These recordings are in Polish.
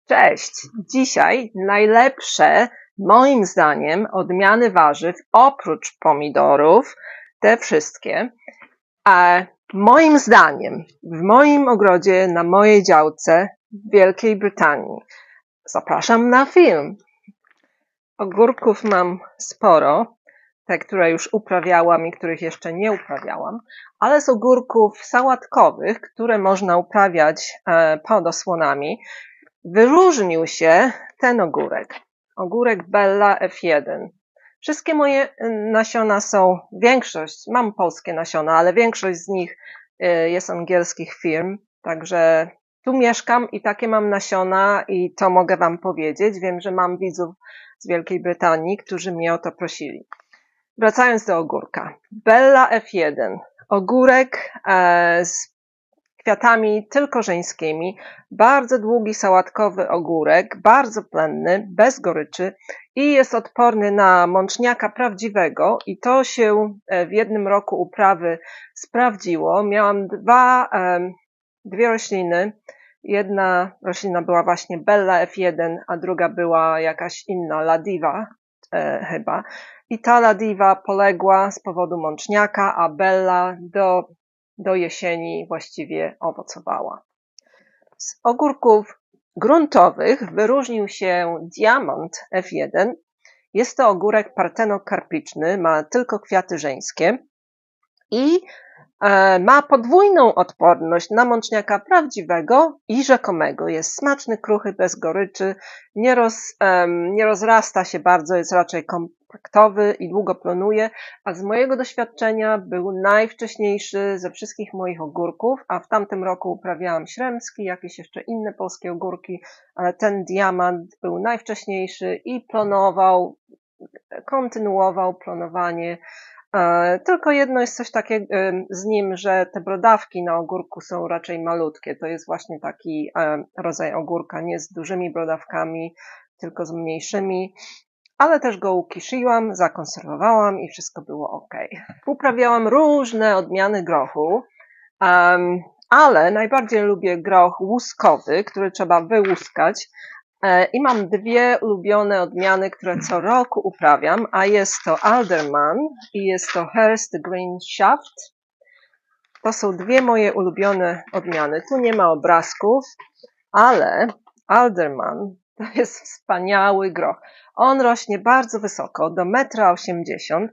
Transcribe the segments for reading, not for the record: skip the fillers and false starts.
Cześć! Dzisiaj najlepsze, moim zdaniem, odmiany warzyw, oprócz pomidorów, te wszystkie, a moim zdaniem, w moim ogrodzie, na mojej działce w Wielkiej Brytanii. Zapraszam na film. Ogórków mam sporo, te, które już uprawiałam i których jeszcze nie uprawiałam, ale z ogórków sałatkowych, które można uprawiać pod osłonami, wyróżnił się ten ogórek. Ogórek Bella F1. Wszystkie moje nasiona są, większość, mam polskie nasiona, ale większość z nich jest angielskich firm, także tu mieszkam i takie mam nasiona i to mogę wam powiedzieć. Wiem, że mam widzów z Wielkiej Brytanii, którzy mnie o to prosili. Wracając do ogórka. Bella F1. Ogórek z kwiatami tylko żeńskimi, bardzo długi sałatkowy ogórek, bardzo plenny, bez goryczy i jest odporny na mączniaka prawdziwego i to się w jednym roku uprawy sprawdziło. Miałam dwie rośliny. Jedna roślina była właśnie Bella F1, a druga była jakaś inna, Ladiva chyba. I ta Ladiva poległa z powodu mączniaka, a Bella do jesieni właściwie owocowała. Z ogórków gruntowych wyróżnił się Diamond F1. Jest to ogórek partenokarpiczny, ma tylko kwiaty żeńskie i ma podwójną odporność na mączniaka prawdziwego i rzekomego. Jest smaczny, kruchy, bez goryczy, nie rozrasta się bardzo, jest raczej kompaktowy i długo plonuje, a z mojego doświadczenia był najwcześniejszy ze wszystkich moich ogórków, a w tamtym roku uprawiałam śremski, jakieś jeszcze inne polskie ogórki, ale ten diamant był najwcześniejszy i kontynuował plonowanie. Tylko jedno jest coś takiego z nim, że te brodawki na ogórku są raczej malutkie. To jest właśnie taki rodzaj ogórka, nie z dużymi brodawkami, tylko z mniejszymi. Ale też go ukiszyłam, zakonserwowałam i wszystko było ok. Uprawiałam różne odmiany grochu, ale najbardziej lubię groch łuskowy, który trzeba wyłuskać. I mam dwie ulubione odmiany, które co roku uprawiam, a jest to Alderman i jest to Hurst Green Shaft. To są dwie moje ulubione odmiany. Tu nie ma obrazków, ale Alderman to jest wspaniały groch. On rośnie bardzo wysoko, do 1,80 m,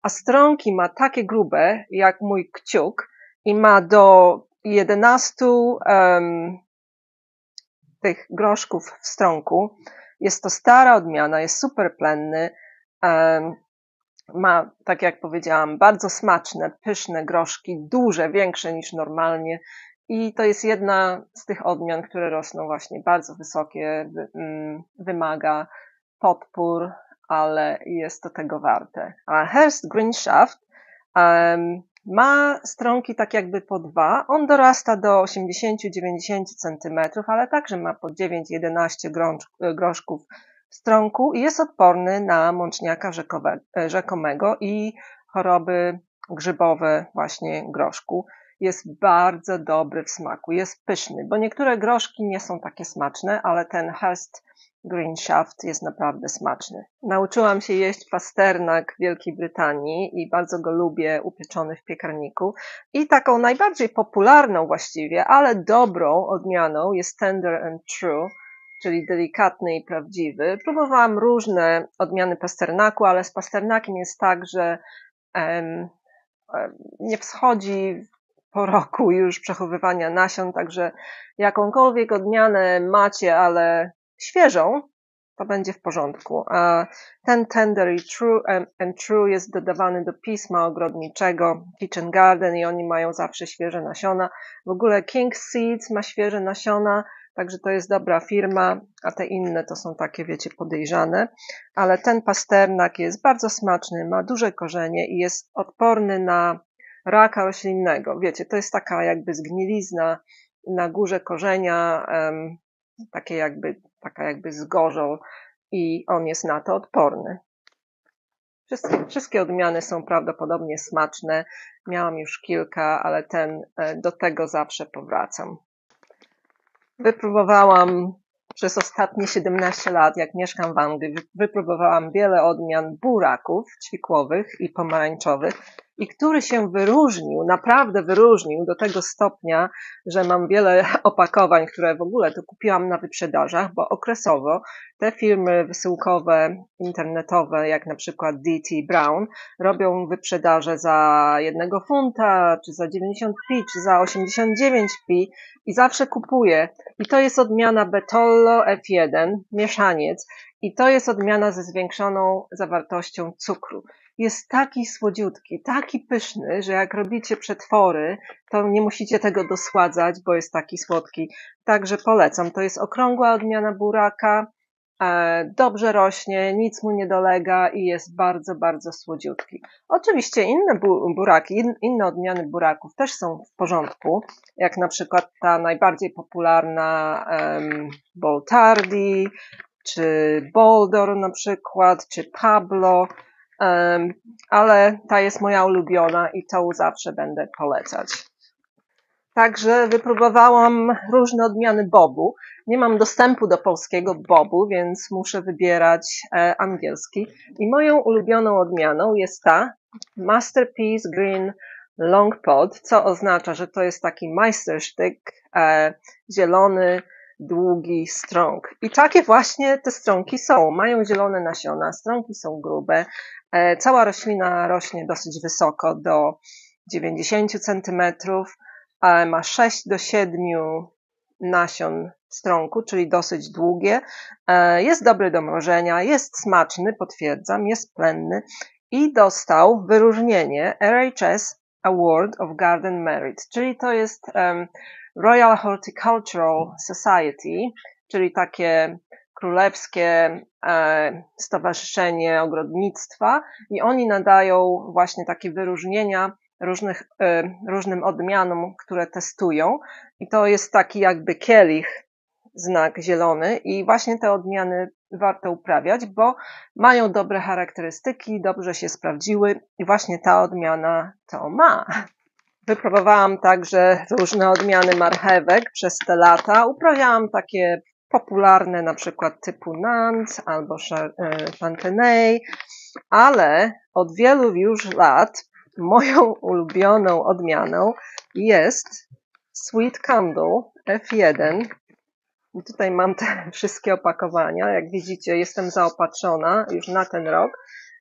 a stronki ma takie grube jak mój kciuk i ma do 11 tych groszków w stronku. Jest to stara odmiana, jest super plenny, ma, tak jak powiedziałam, bardzo smaczne, pyszne groszki, duże, większe niż normalnie i to jest jedna z tych odmian, które rosną właśnie bardzo wysokie, wymaga podpór, ale jest to tego warte. A Hurst Green Shaft ma stronki tak jakby po dwa. On dorasta do 80-90 cm, ale także ma po 9-11 groszków w stronku i jest odporny na mączniaka rzekomego i choroby grzybowe właśnie groszku. Jest bardzo dobry w smaku, jest pyszny, bo niektóre groszki nie są takie smaczne, ale ten Hurst Green Shaft jest naprawdę smaczny. Nauczyłam się jeść pasternak w Wielkiej Brytanii i bardzo go lubię upieczony w piekarniku. I taką najbardziej popularną właściwie, ale dobrą odmianą jest Tender and True, czyli delikatny i prawdziwy. Próbowałam różne odmiany pasternaku, ale z pasternakiem jest tak, że nie wschodzi po roku już przechowywania nasion, także jakąkolwiek odmianę macie, ale świeżą, to będzie w porządku. A ten Tender and True jest dodawany do pisma ogrodniczego Kitchen Garden i oni mają zawsze świeże nasiona. W ogóle King Seeds ma świeże nasiona, także to jest dobra firma, a te inne to są takie, wiecie, podejrzane. Ale ten pasternak jest bardzo smaczny, ma duże korzenie i jest odporny na raka roślinnego. Wiecie, to jest taka jakby zgnilizna na górze korzenia, taka jakby zgorzał i on jest na to odporny. Wszystkie odmiany są prawdopodobnie smaczne. Miałam już kilka, ale do tego zawsze powracam. Wypróbowałam Przez ostatnie 17 lat, jak mieszkam w Anglii, wypróbowałam wiele odmian buraków ćwikłowych i pomarańczowych i który się wyróżnił, naprawdę wyróżnił do tego stopnia, że mam wiele opakowań, które w ogóle to kupiłam na wyprzedażach, bo okresowo te firmy wysyłkowe, internetowe, jak na przykład D.T. Brown, robią wyprzedaże za 1 funta, czy za 90p, czy za 89p i zawsze kupuję. I to jest odmiana Betollo F1, mieszaniec. I to jest odmiana ze zwiększoną zawartością cukru. Jest taki słodziutki, taki pyszny, że jak robicie przetwory, to nie musicie tego dosładzać, bo jest taki słodki. Także polecam. To jest okrągła odmiana buraka, dobrze rośnie, nic mu nie dolega i jest bardzo, bardzo słodziutki. Oczywiście inne buraki, inne odmiany buraków też są w porządku, jak na przykład ta najbardziej popularna Boltardi, czy Boldor na przykład, czy Pablo, ale ta jest moja ulubiona i tą zawsze będę polecać. Także wypróbowałam różne odmiany bobu. Nie mam dostępu do polskiego bobu, więc muszę wybierać angielski. I moją ulubioną odmianą jest ta Masterpiece Green Long Pod, co oznacza, że to jest taki Meisterstück, zielony, długi strąg. I takie właśnie te strąki są. Mają zielone nasiona, strąki są grube. Cała roślina rośnie dosyć wysoko, do 90 centymetrów. Ma 6 do 7 nasion strąku, czyli dosyć długie. Jest dobry do mrożenia, jest smaczny, potwierdzam, jest plenny i dostał wyróżnienie RHS Award of Garden Merit, czyli to jest Royal Horticultural Society, czyli takie królewskie stowarzyszenie ogrodnictwa i oni nadają właśnie takie wyróżnienia różnym odmianom, które testują i to jest taki jakby kielich, znak zielony i właśnie te odmiany warto uprawiać, bo mają dobre charakterystyki, dobrze się sprawdziły i właśnie ta odmiana to ma. Wypróbowałam także różne odmiany marchewek przez te lata. Uprawiałam takie popularne na przykład typu Nantes albo Chantenay, ale od wielu już lat moją ulubioną odmianą jest Sweet Candle F1. I tutaj mam te wszystkie opakowania. Jak widzicie, jestem zaopatrzona już na ten rok.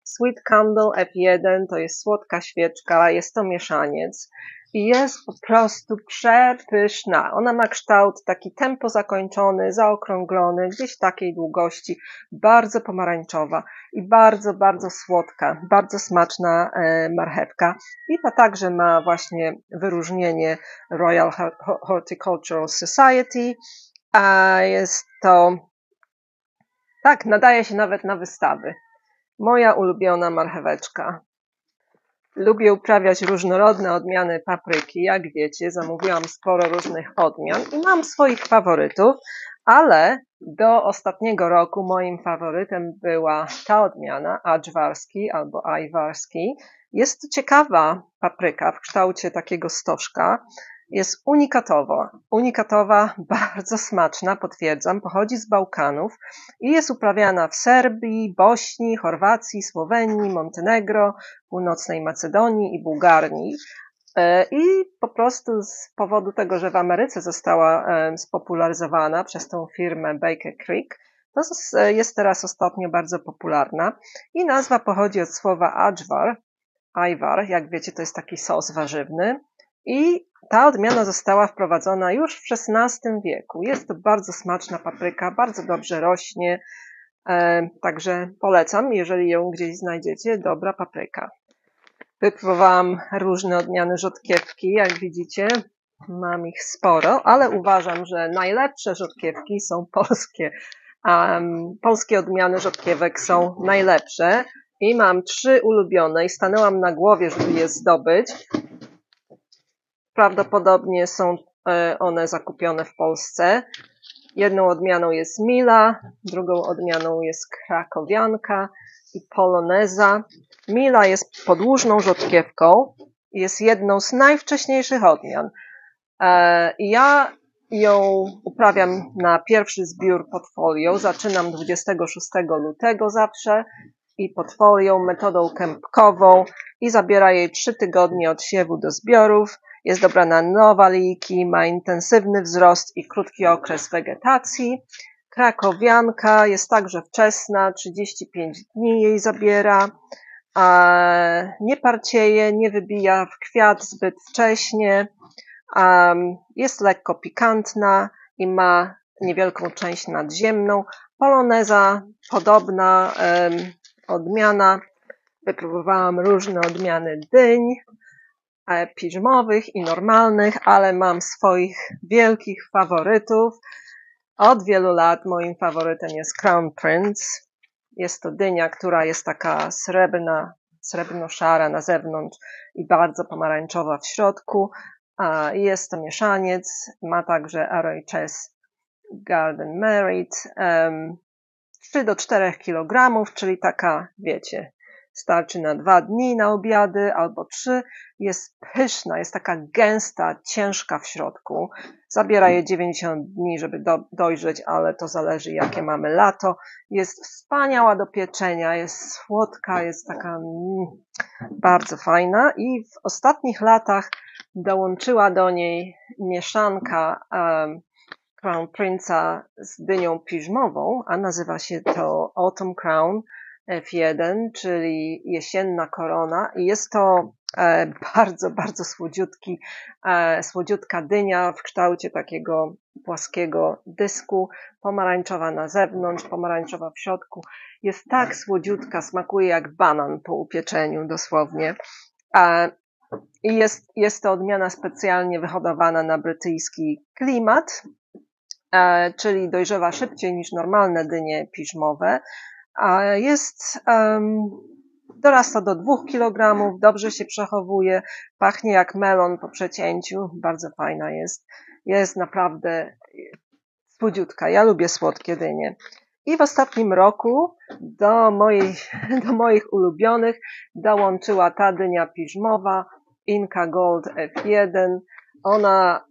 Sweet Candle F1 to jest słodka świeczka, jest to mieszaniec i jest po prostu przepyszna. Ona ma kształt taki tempo zakończony, zaokrąglony, gdzieś takiej długości, bardzo pomarańczowa i bardzo, bardzo słodka, bardzo smaczna marchewka. I ta także ma właśnie wyróżnienie Royal Horticultural Society, a jest to, tak, nadaje się nawet na wystawy. Moja ulubiona marcheweczka. Lubię uprawiać różnorodne odmiany papryki. Jak wiecie, zamówiłam sporo różnych odmian i mam swoich faworytów, ale do ostatniego roku moim faworytem była ta odmiana, Ajdwarski albo Ajwarski. Jest to ciekawa papryka w kształcie takiego stożka. Jest unikatowa, bardzo smaczna, potwierdzam, pochodzi z Bałkanów i jest uprawiana w Serbii, Bośni, Chorwacji, Słowenii, Montenegro, Północnej Macedonii i Bułgarii. I po prostu z powodu tego, że w Ameryce została spopularyzowana przez tą firmę Baker Creek, to jest teraz ostatnio bardzo popularna i nazwa pochodzi od słowa ajwar, jak wiecie, to jest taki sos warzywny. I ta odmiana została wprowadzona już w XVI wieku. Jest to bardzo smaczna papryka, bardzo dobrze rośnie, także polecam, jeżeli ją gdzieś znajdziecie, dobra papryka. Wypróbowałam różne odmiany rzodkiewki, jak widzicie, mam ich sporo, ale uważam, że najlepsze rzodkiewki są polskie. Polskie odmiany rzodkiewek są najlepsze i mam 3 ulubione i stanęłam na głowie, żeby je zdobyć. Prawdopodobnie są one zakupione w Polsce. Jedną odmianą jest Mila, drugą odmianą jest krakowianka i poloneza. Mila jest podłużną rzodkiewką, jest jedną z najwcześniejszych odmian. Ja ją uprawiam na pierwszy zbiór podfolio. Zaczynam 26 lutego zawsze i podfolią metodą kępkową i zabiera jej 3 tygodnie od siewu do zbiorów. Jest dobra na nowaliki, ma intensywny wzrost i krótki okres wegetacji. Krakowianka jest także wczesna, 35 dni jej zabiera. Nie parcieje, nie wybija w kwiat zbyt wcześnie. Jest lekko pikantna i ma niewielką część nadziemną. Poloneza, podobna odmiana. Wypróbowałam różne odmiany dyń, piżmowych i normalnych, ale mam swoich wielkich faworytów. Od wielu lat moim faworytem jest Crown Prince. Jest to dynia, która jest taka srebrno-szara na zewnątrz i bardzo pomarańczowa w środku. Jest to mieszaniec, ma także RHS Garden Merit, 3 do 4 kg, czyli taka, wiecie, starczy na 2 dni na obiady albo 3. Jest pyszna, jest taka gęsta, ciężka w środku. Zabiera je 90 dni, żeby dojrzeć, ale to zależy jakie mamy lato. Jest wspaniała do pieczenia, jest słodka, jest taka bardzo fajna i w ostatnich latach dołączyła do niej mieszanka Crown Prince'a z dynią piżmową, a nazywa się to Autumn Crown F1, czyli jesienna korona i jest to bardzo, bardzo słodziutka dynia w kształcie takiego płaskiego dysku, pomarańczowa na zewnątrz, pomarańczowa w środku. Jest tak słodziutka, smakuje jak banan po upieczeniu dosłownie. I jest to odmiana specjalnie wyhodowana na brytyjski klimat, czyli dojrzewa szybciej niż normalne dynie piżmowe. Dorasta do 2 kg, dobrze się przechowuje, pachnie jak melon po przecięciu, bardzo fajna jest. Jest naprawdę słodziutka, ja lubię słodkie dynie. I w ostatnim roku do moich ulubionych dołączyła ta dynia piżmowa, Inca Gold F1. Ona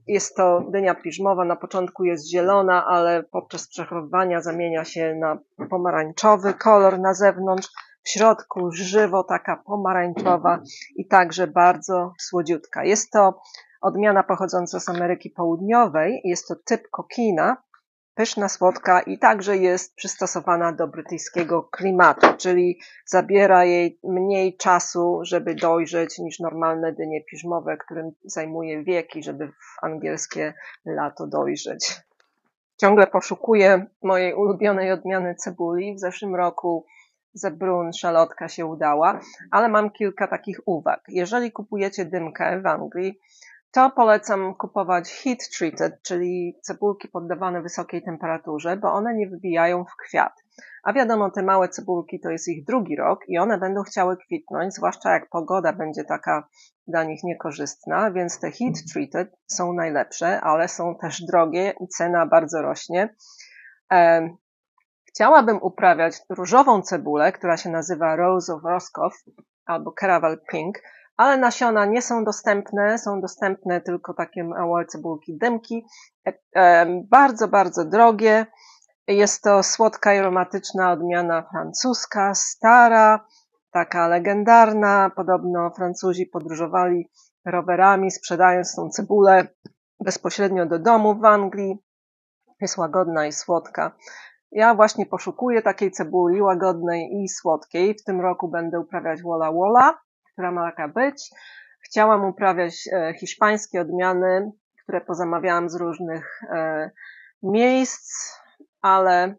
jest to dynia piżmowa, na początku jest zielona, ale podczas przechowywania zamienia się na pomarańczowy kolor na zewnątrz, w środku żywo taka pomarańczowa i także bardzo słodziutka. Jest to odmiana pochodząca z Ameryki Południowej, jest to typ kokina, pyszna, słodka i także jest przystosowana do brytyjskiego klimatu, czyli zabiera jej mniej czasu, żeby dojrzeć niż normalne dynie piżmowe, którym zajmuje wieki, żeby w angielskie lato dojrzeć. Ciągle poszukuję mojej ulubionej odmiany cebuli. W zeszłym roku Zebrun szalotka się udała, ale mam kilka takich uwag. Jeżeli kupujecie dymkę w Anglii, to polecam kupować heat treated, czyli cebulki poddawane wysokiej temperaturze, bo one nie wybijają w kwiat. A wiadomo, te małe cebulki to jest ich drugi rok i one będą chciały kwitnąć, zwłaszcza jak pogoda będzie taka dla nich niekorzystna, więc te heat treated są najlepsze, ale są też drogie i cena bardzo rośnie. Chciałabym uprawiać różową cebulę, która się nazywa Rose of Roscoff albo Caravel Pink, ale nasiona nie są dostępne tylko takie małe cebulki dymki. Bardzo, bardzo drogie. Jest to słodka i aromatyczna odmiana francuska, stara, taka legendarna. Podobno Francuzi podróżowali rowerami, sprzedając tą cebulę bezpośrednio do domu w Anglii. Jest łagodna i słodka. Ja właśnie poszukuję takiej cebuli łagodnej i słodkiej. W tym roku będę uprawiać Wola Wola, która ma taka być. Chciałam uprawiać hiszpańskie odmiany, które pozamawiałam z różnych miejsc, ale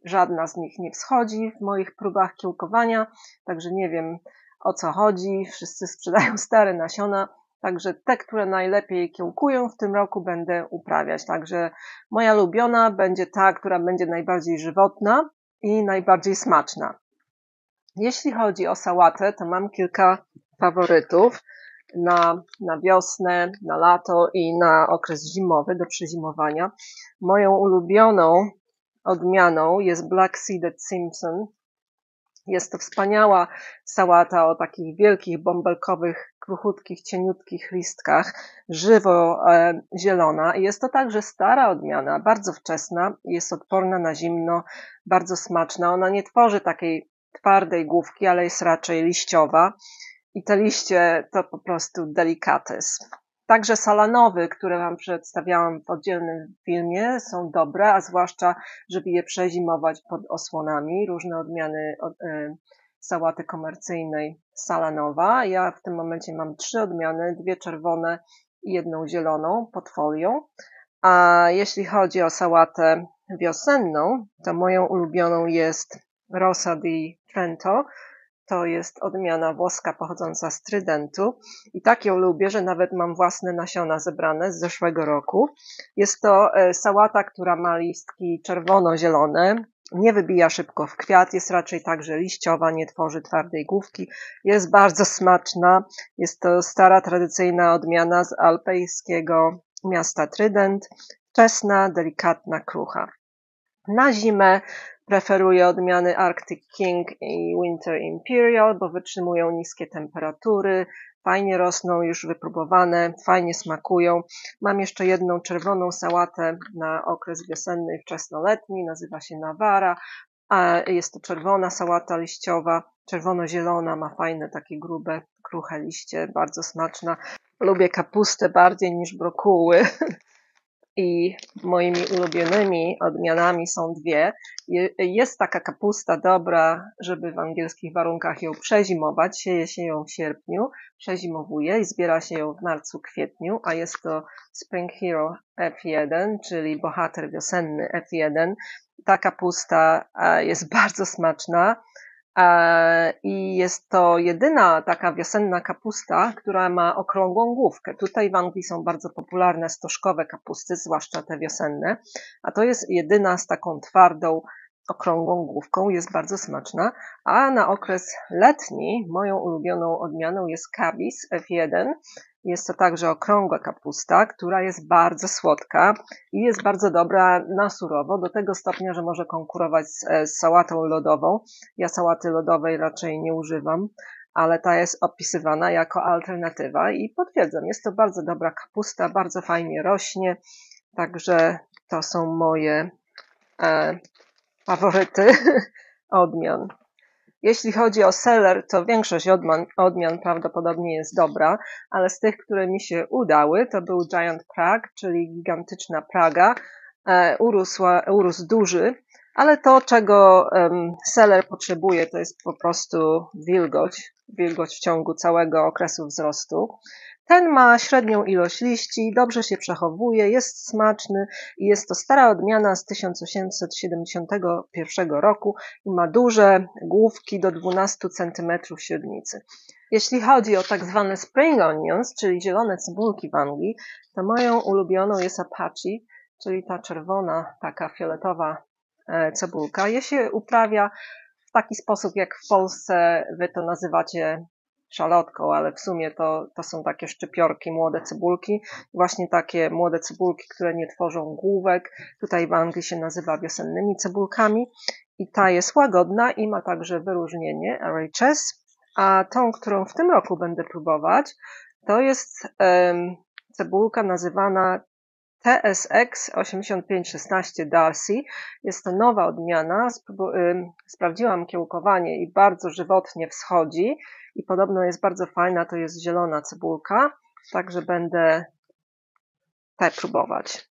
żadna z nich nie wschodzi w moich próbach kiełkowania, także nie wiem o co chodzi. Wszyscy sprzedają stare nasiona, także te, które najlepiej kiełkują w tym roku będę uprawiać. Także moja ulubiona będzie ta, która będzie najbardziej żywotna i najbardziej smaczna. Jeśli chodzi o sałatę, to mam kilka faworytów na wiosnę, na lato i na okres zimowy do przezimowania. Moją ulubioną odmianą jest Black Seeded Simpson. Jest to wspaniała sałata o takich wielkich bąbelkowych kruchutkich, cieniutkich listkach, żywo zielona. Jest to także stara odmiana, bardzo wczesna, jest odporna na zimno, bardzo smaczna. Ona nie tworzy takiej twardej główki, ale jest raczej liściowa i te liście to po prostu delikates. Także salanowy, które Wam przedstawiałam w oddzielnym filmie, są dobre, a zwłaszcza, żeby je przezimować pod osłonami. Różne odmiany sałaty komercyjnej salanowa. Ja w tym momencie mam 3 odmiany, 2 czerwone i 1 zieloną pod folią. A jeśli chodzi o sałatę wiosenną, to moją ulubioną jest Rosa di Trento. To jest odmiana włoska pochodząca z Trydentu i tak ją lubię, że nawet mam własne nasiona zebrane z zeszłego roku. Jest to sałata, która ma listki czerwono-zielone, nie wybija szybko w kwiat, jest raczej także liściowa, nie tworzy twardej główki, jest bardzo smaczna. Jest to stara, tradycyjna odmiana z alpejskiego miasta Trydent, wczesna, delikatna, krucha. Na zimę preferuję odmiany Arctic King i Winter Imperial, bo wytrzymują niskie temperatury, fajnie rosną, już wypróbowane, fajnie smakują. Mam jeszcze jedną czerwoną sałatę na okres wiosenny i wczesnoletni, nazywa się Nawara, a jest to czerwona sałata liściowa, czerwono-zielona, ma fajne takie grube, kruche liście, bardzo smaczna. Lubię kapustę bardziej niż brokuły. I moimi ulubionymi odmianami są 2. Jest taka kapusta dobra, żeby w angielskich warunkach ją przezimować. Sieje się ją w sierpniu, przezimowuje i zbiera się ją w marcu, kwietniu, a jest to Spring Hero F1, czyli bohater wiosenny F1. Ta kapusta jest bardzo smaczna. I jest to jedyna taka wiosenna kapusta, która ma okrągłą główkę. Tutaj w Anglii są bardzo popularne stożkowe kapusty, zwłaszcza te wiosenne, a to jest jedyna z taką twardą, okrągłą główką, jest bardzo smaczna. A na okres letni moją ulubioną odmianą jest Kabis F1. Jest to także okrągła kapusta, która jest bardzo słodka i jest bardzo dobra na surowo, do tego stopnia, że może konkurować z sałatą lodową. Ja sałaty lodowej raczej nie używam, ale ta jest opisywana jako alternatywa i potwierdzam, jest to bardzo dobra kapusta, bardzo fajnie rośnie, także to są moje faworyty odmian. Jeśli chodzi o seler, to większość odmian prawdopodobnie jest dobra, ale z tych, które mi się udały, to był Giant Prague, czyli gigantyczna Praga. Urósł duży, ale to, czego seler potrzebuje, to jest po prostu wilgoć w ciągu całego okresu wzrostu. Ten ma średnią ilość liści, dobrze się przechowuje, jest smaczny i jest to stara odmiana z 1871 roku i ma duże główki do 12 cm średnicy. Jeśli chodzi o tak zwane spring onions, czyli zielone cebulki w Anglii, to moją ulubioną jest Apache, czyli ta czerwona, taka fioletowa cebulka. Je się uprawia w taki sposób, jak w Polsce wy to nazywacie szalotką, ale w sumie to są takie szczypiorki, młode cebulki. Właśnie takie młode cebulki, które nie tworzą główek. Tutaj w Anglii się nazywa wiosennymi cebulkami. I ta jest łagodna i ma także wyróżnienie RHS. A tą, którą w tym roku będę próbować, to jest cebulka nazywana TSX 8516 Darcy. Jest to nowa odmiana. Sprawdziłam kiełkowanie i bardzo żywotnie wschodzi i podobno jest bardzo fajna. To jest zielona cebulka, także będę tę próbować.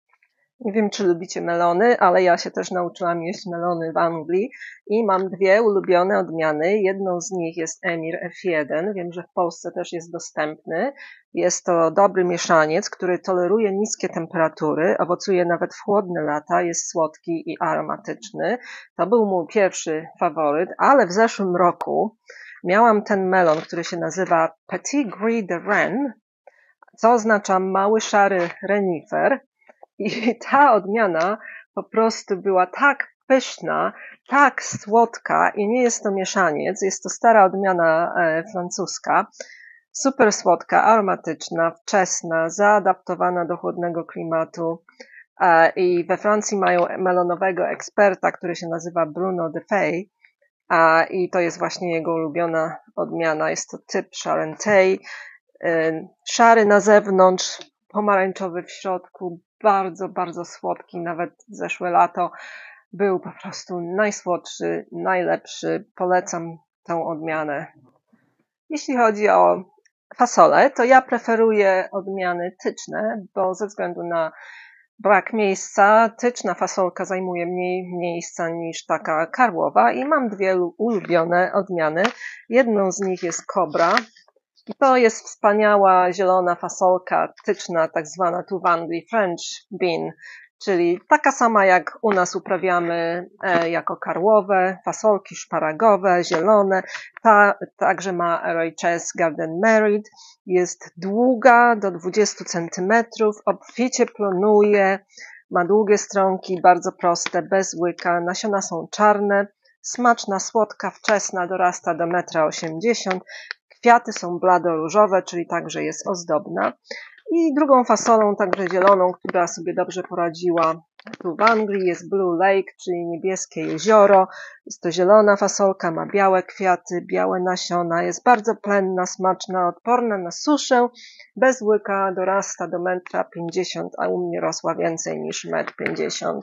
Nie wiem, czy lubicie melony, ale ja się też nauczyłam jeść melony w Anglii i mam 2 ulubione odmiany. Jedną z nich jest Emir F1. Wiem, że w Polsce też jest dostępny. Jest to dobry mieszaniec, który toleruje niskie temperatury, owocuje nawet w chłodne lata, jest słodki i aromatyczny. To był mój pierwszy faworyt, ale w zeszłym roku miałam ten melon, który się nazywa Petit Gris de Rennes, co oznacza mały szary renifer. I ta odmiana po prostu była tak pyszna, tak słodka i nie jest to mieszaniec, jest to stara odmiana francuska, super słodka, aromatyczna, wczesna, zaadaptowana do chłodnego klimatu i we Francji mają melonowego eksperta, który się nazywa Bruno Defay i to jest właśnie jego ulubiona odmiana, jest to typ Charentay. szary na zewnątrz, pomarańczowy w środku, bardzo, bardzo słodki, nawet zeszłe lato był po prostu najsłodszy, najlepszy, polecam tę odmianę. Jeśli chodzi o fasole, to ja preferuję odmiany tyczne, bo ze względu na brak miejsca, tyczna fasolka zajmuje mniej miejsca niż taka karłowa i mam dwie ulubione odmiany. Jedną z nich jest Cobra. I to jest wspaniała zielona fasolka tyczna, tak zwana Tuvangli French Bean, czyli taka sama jak u nas uprawiamy jako karłowe, fasolki szparagowe, zielone. Ta także ma RHS Garden Merit, jest długa do 20 cm, obficie plonuje, ma długie stronki, bardzo proste, bez łyka, nasiona są czarne, smaczna, słodka, wczesna, dorasta do 1,80 m. Kwiaty są blado-różowe, czyli także jest ozdobna. I drugą fasolą, także zieloną, która sobie dobrze poradziła tu w Anglii, jest Blue Lake, czyli niebieskie jezioro. Jest to zielona fasolka, ma białe kwiaty, białe nasiona, jest bardzo plenna, smaczna, odporna na suszę, bez łyka, dorasta do 1,50 m, a u mnie rosła więcej niż 1,50 m.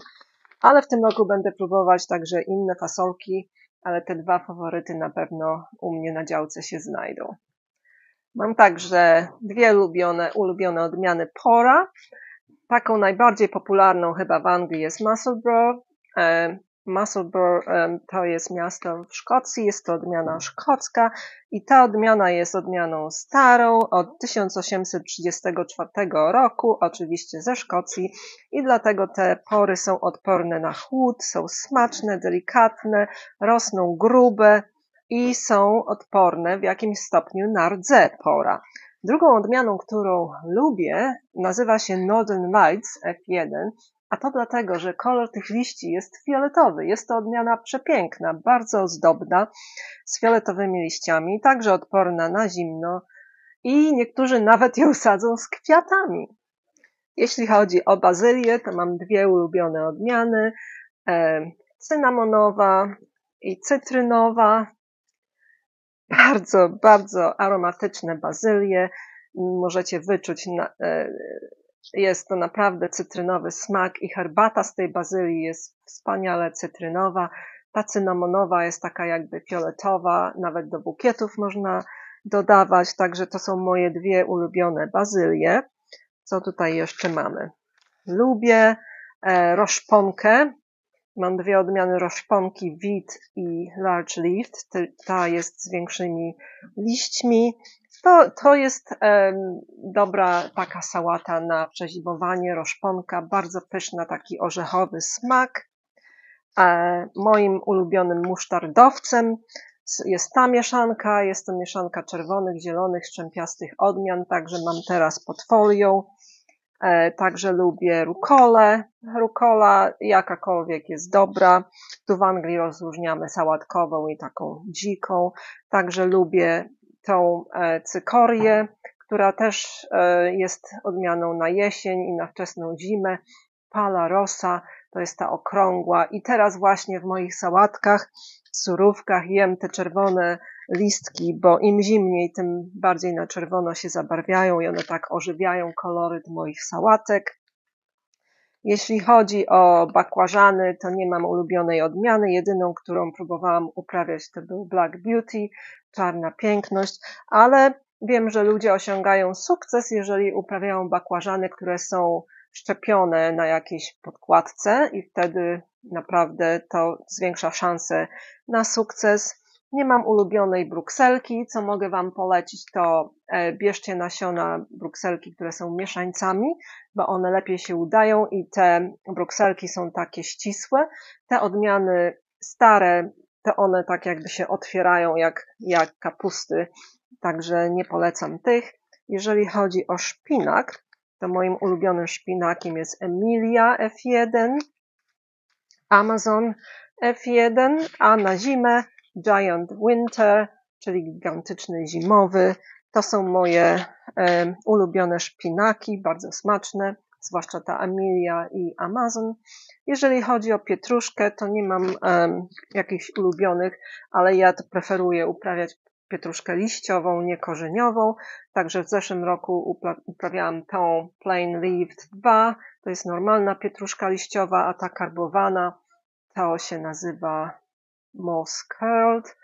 Ale w tym roku będę próbować także inne fasolki, ale te dwa faworyty na pewno u mnie na działce się znajdą. Mam także dwie ulubione odmiany Pora. Taką najbardziej popularną chyba w Anglii jest Musselburgh. Musselburgh to jest miasto w Szkocji, jest to odmiana szkocka i ta odmiana jest odmianą starą od 1834 roku, oczywiście ze Szkocji i dlatego te pory są odporne na chłód, są smaczne, delikatne, rosną grube i są odporne w jakimś stopniu na rdze pora. Drugą odmianą, którą lubię, nazywa się Northern Lights F1, a to dlatego, że kolor tych liści jest fioletowy. Jest to odmiana przepiękna, bardzo ozdobna, z fioletowymi liściami, także odporna na zimno i niektórzy nawet ją sadzą z kwiatami. Jeśli chodzi o bazylię, to mam dwie ulubione odmiany, cynamonowa i cytrynowa. Bardzo, bardzo aromatyczne bazylie. Możecie wyczuć, jest to naprawdę cytrynowy smak i herbata z tej bazylii jest wspaniale cytrynowa. Ta cynamonowa jest taka jakby fioletowa, nawet do bukietów można dodawać, także to są moje dwie ulubione bazylie. Co tutaj jeszcze mamy? Lubię roszponkę. Mam dwie odmiany roszponki, Wheat i Large Leafed. Ta jest z większymi liśćmi. To jest dobra taka sałata na przezimowanie, roszponka, bardzo pyszna, taki orzechowy smak. Moim ulubionym musztardowcem jest ta mieszanka, jest to mieszanka czerwonych, zielonych, szczępiastych odmian, także mam teraz pod folią. Także lubię rukolę. Rukola jakakolwiek jest dobra. Tu w Anglii rozróżniamy sałatkową i taką dziką. Także lubię tą cykorię, która też jest odmianą na jesień i na wczesną zimę. Pala rosa to jest ta okrągła i teraz właśnie w moich sałatkach, surówkach jem te czerwone listki, bo im zimniej, tym bardziej na czerwono się zabarwiają i one tak ożywiają koloryt moich sałatek. Jeśli chodzi o bakłażany, to nie mam ulubionej odmiany. Jedyną, którą próbowałam uprawiać, to był Black Beauty, czarna piękność, ale wiem, że ludzie osiągają sukces, jeżeli uprawiają bakłażany, które są szczepione na jakiejś podkładce i wtedy naprawdę to zwiększa szanse na sukces. Nie mam ulubionej brukselki, co mogę Wam polecić, to bierzcie nasiona brukselki, które są mieszańcami, bo one lepiej się udają i te brukselki są takie ścisłe. Te odmiany stare, to one tak jakby się otwierają jak kapusty, także nie polecam tych. Jeżeli chodzi o szpinak, to moim ulubionym szpinakiem jest Emilia F1, Amazon F1, a na zimę Giant Winter, czyli gigantyczny zimowy. To są moje ulubione szpinaki, bardzo smaczne, zwłaszcza ta Emilia i Amazon. Jeżeli chodzi o pietruszkę, to nie mam jakichś ulubionych, ale ja to preferuję uprawiać pietruszkę liściową, nie korzeniową. Także w zeszłym roku uprawiałam tą Plain Leaved 2. To jest normalna pietruszka liściowa, a ta karbowana to się nazywa Moss Curled.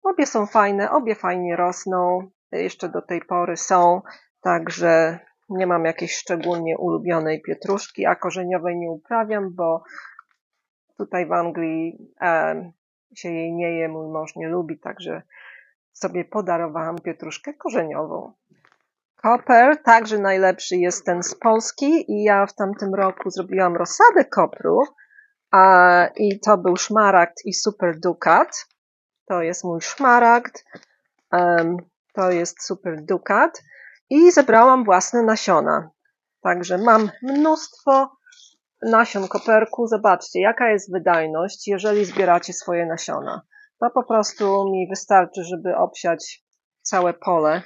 Obie są fajne, obie fajnie rosną. Jeszcze do tej pory są, także nie mam jakiejś szczególnie ulubionej pietruszki, a korzeniowej nie uprawiam, bo tutaj w Anglii się jej nie je, mój mąż nie lubi, także sobie podarowałam pietruszkę korzeniową. Koper, także najlepszy jest ten z Polski i ja w tamtym roku zrobiłam rozsadę kopru i to był szmaragd i super dukat. To jest mój szmaragd, to jest super dukat i zebrałam własne nasiona. Także mam mnóstwo nasion koperku. Zobaczcie, jaka jest wydajność, jeżeli zbieracie swoje nasiona. To po prostu mi wystarczy, żeby obsiać całe pole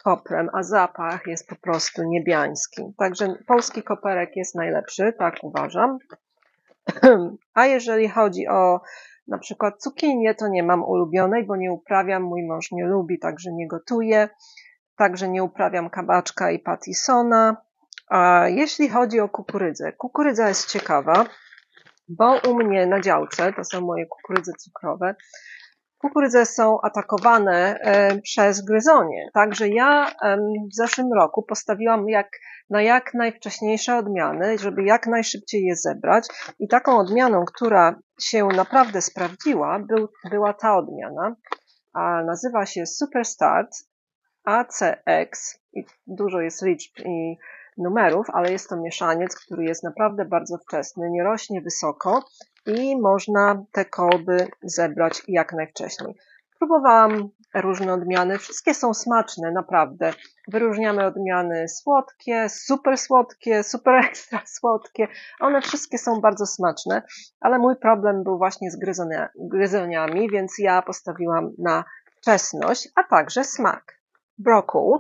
koprem, a zapach jest po prostu niebiański. Także polski koperek jest najlepszy, tak uważam. A jeżeli chodzi o na przykład cukinię, to nie mam ulubionej, bo nie uprawiam, mój mąż nie lubi, także nie gotuję. Także nie uprawiam kabaczka i patisona. A jeśli chodzi o kukurydzę, kukurydza jest ciekawa, bo u mnie na działce, to są moje kukurydze cukrowe, kukurydze są atakowane przez gryzonie. Także ja w zeszłym roku postawiłam na jak najwcześniejsze odmiany, żeby jak najszybciej je zebrać. I taką odmianą, która się naprawdę sprawdziła, była ta odmiana. A nazywa się Superstart ACX. I dużo jest liczb i numerów, ale jest to mieszaniec, który jest naprawdę bardzo wczesny, nie rośnie wysoko i można te kolby zebrać jak najwcześniej. Próbowałam różne odmiany, wszystkie są smaczne, naprawdę. Wyróżniamy odmiany słodkie, super ekstra słodkie. One wszystkie są bardzo smaczne, ale mój problem był właśnie z gryzoniami, więc ja postawiłam na wczesność, a także smak. Brokuł.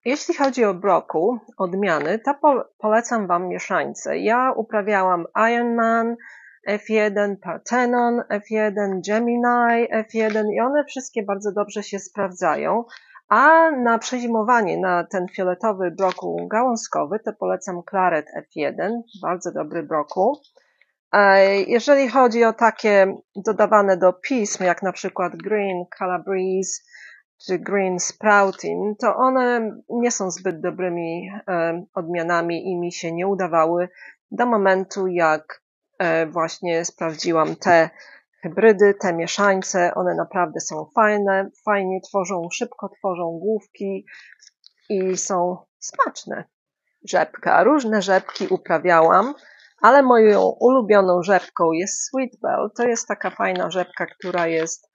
Jeśli chodzi o brokuł, odmiany, to polecam Wam mieszańce. Ja uprawiałam Ironman, F1, Parthenon, F1, Gemini, F1 i one wszystkie bardzo dobrze się sprawdzają. A na przezimowanie, na ten fioletowy brokuł gałązkowy, to polecam Claret F1, bardzo dobry brokuł. Jeżeli chodzi o takie dodawane do pism, jak na przykład Green Calabrese, czy Green Sprouting, to one nie są zbyt dobrymi odmianami i mi się nie udawały do momentu, jak właśnie sprawdziłam te hybrydy, te mieszańce. One naprawdę są fajne, fajnie tworzą, szybko tworzą główki i są smaczne. Rzepka. Różne rzepki uprawiałam, ale moją ulubioną rzepką jest Sweetbell. To jest taka fajna rzepka, która jest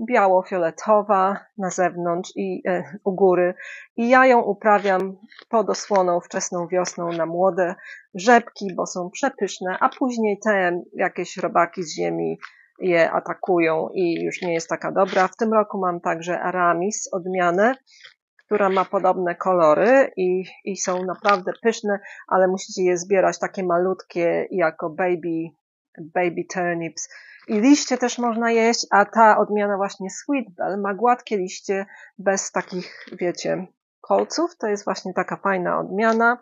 biało-fioletowa na zewnątrz i u góry i ja ją uprawiam pod osłoną wczesną wiosną na młode rzepki, bo są przepyszne, a później te jakieś robaki z ziemi je atakują i już nie jest taka dobra. W tym roku mam także Aramis odmianę, która ma podobne kolory i są naprawdę pyszne, ale musicie je zbierać takie malutkie jako baby turnips. I liście też można jeść, a ta odmiana właśnie Sweetbell ma gładkie liście bez takich, wiecie, kolców. To jest właśnie taka fajna odmiana.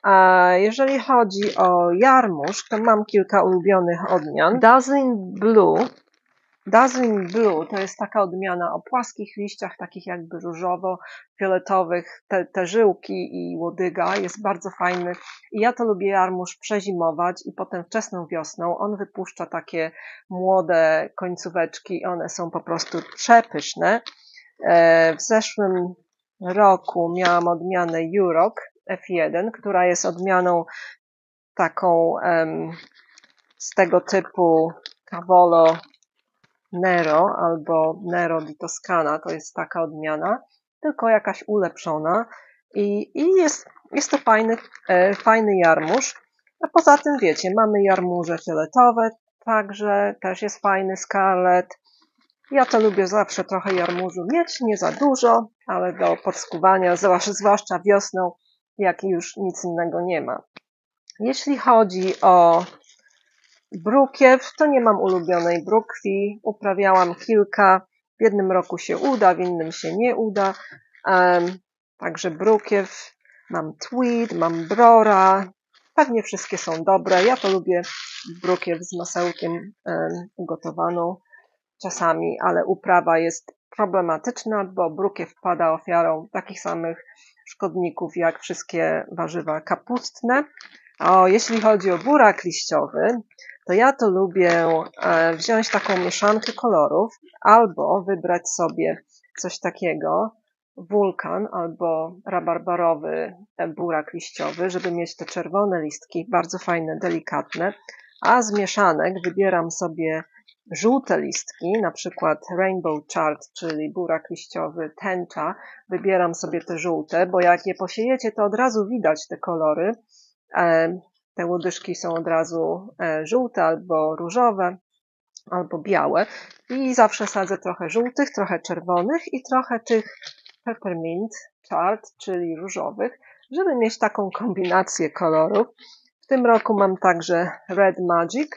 A jeżeli chodzi o jarmuż, to mam kilka ulubionych odmian. Dazzling Blue to jest taka odmiana o płaskich liściach, takich jakby różowo-fioletowych, te żyłki i łodyga, jest bardzo fajny i ja to lubię jarmuż przezimować i potem wczesną wiosną on wypuszcza takie młode końcóweczki, one są po prostu przepyszne. W zeszłym roku miałam odmianę Yurok F1, która jest odmianą taką z tego typu Cavolo Nero albo Nero di Toscana, to jest taka odmiana, tylko jakaś ulepszona i jest to fajny jarmuż. A poza tym wiecie, mamy jarmuże fioletowe, także też jest fajny Scarlet. Ja to lubię zawsze trochę jarmużu mieć, nie za dużo, ale do podskuwania, zwłaszcza wiosną, jak już nic innego nie ma. Jeśli chodzi o brukiew, to nie mam ulubionej brukwi, uprawiałam kilka, W jednym roku się uda, w innym się nie uda. Także brukiew, mam tweed, mam brora. Pewnie wszystkie są dobre. Ja to lubię brukiew z masełkiem ugotowaną czasami, ale uprawa jest problematyczna, bo brukiew pada ofiarą takich samych szkodników jak wszystkie warzywa kapustne. Jeśli chodzi o burak liściowy, to ja to lubię wziąć taką mieszankę kolorów albo wybrać sobie coś takiego, wulkan albo rabarbarowy burak liściowy, żeby mieć te czerwone listki, bardzo fajne, delikatne, a z mieszanek wybieram sobie żółte listki, na przykład Rainbow Chard, czyli burak liściowy, tęcza. Wybieram sobie te żółte, bo jak je posiejecie, to od razu widać te kolory. Te łodyżki są od razu żółte albo różowe, albo białe. I zawsze sadzę trochę żółtych, trochę czerwonych i trochę tych peppermint chard, czyli różowych, żeby mieć taką kombinację kolorów. W tym roku mam także Red Magic,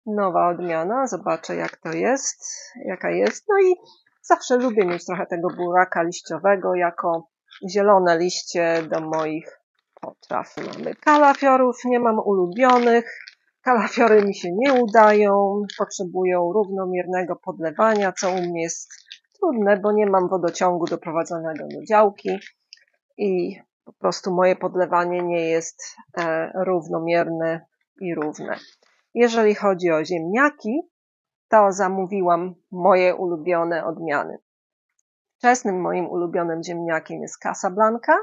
nowa odmiana, zobaczę jak to jest, jaka jest. No i zawsze lubię mieć trochę tego buraka liściowego jako zielone liście do moich potraw. Mamy kalafiorów, nie mam ulubionych. Kalafiory mi się nie udają, potrzebują równomiernego podlewania, co u mnie jest trudne, bo nie mam wodociągu doprowadzonego do działki i po prostu moje podlewanie nie jest równomierne i równe. Jeżeli chodzi o ziemniaki, to zamówiłam moje ulubione odmiany. Wczesnym moim ulubionym ziemniakiem jest Casablanca.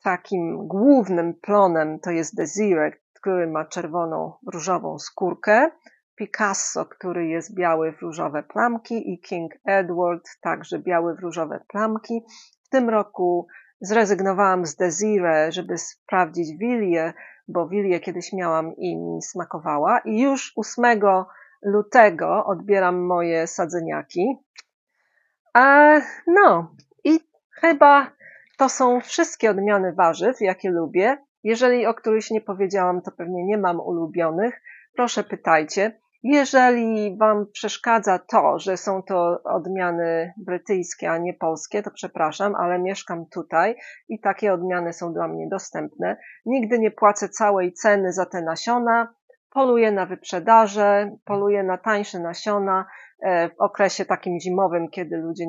Takim głównym plonem to jest Desiree, który ma czerwoną, różową skórkę. Picasso, który jest biały w różowe plamki i King Edward, także biały w różowe plamki. W tym roku zrezygnowałam z Desiree, żeby sprawdzić Willię, bo Willię kiedyś miałam i mi smakowała. I już 8 lutego odbieram moje sadzeniaki. No i chyba to są wszystkie odmiany warzyw, jakie lubię. Jeżeli o któryś nie powiedziałam, to pewnie nie mam ulubionych. Proszę pytajcie. Jeżeli Wam przeszkadza to, że są to odmiany brytyjskie, a nie polskie, to przepraszam, ale mieszkam tutaj i takie odmiany są dla mnie dostępne. Nigdy nie płacę całej ceny za te nasiona. Poluję na wyprzedaże, poluję na tańsze nasiona w okresie takim zimowym, kiedy ludzie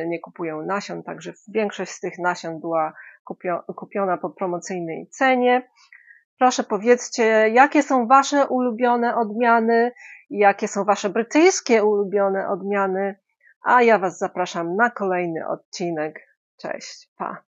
nie kupują nasion, także większość z tych nasion była kupiona po promocyjnej cenie. Proszę powiedzcie, jakie są Wasze ulubione odmiany, jakie są Wasze brytyjskie ulubione odmiany, a ja Was zapraszam na kolejny odcinek. Cześć, pa!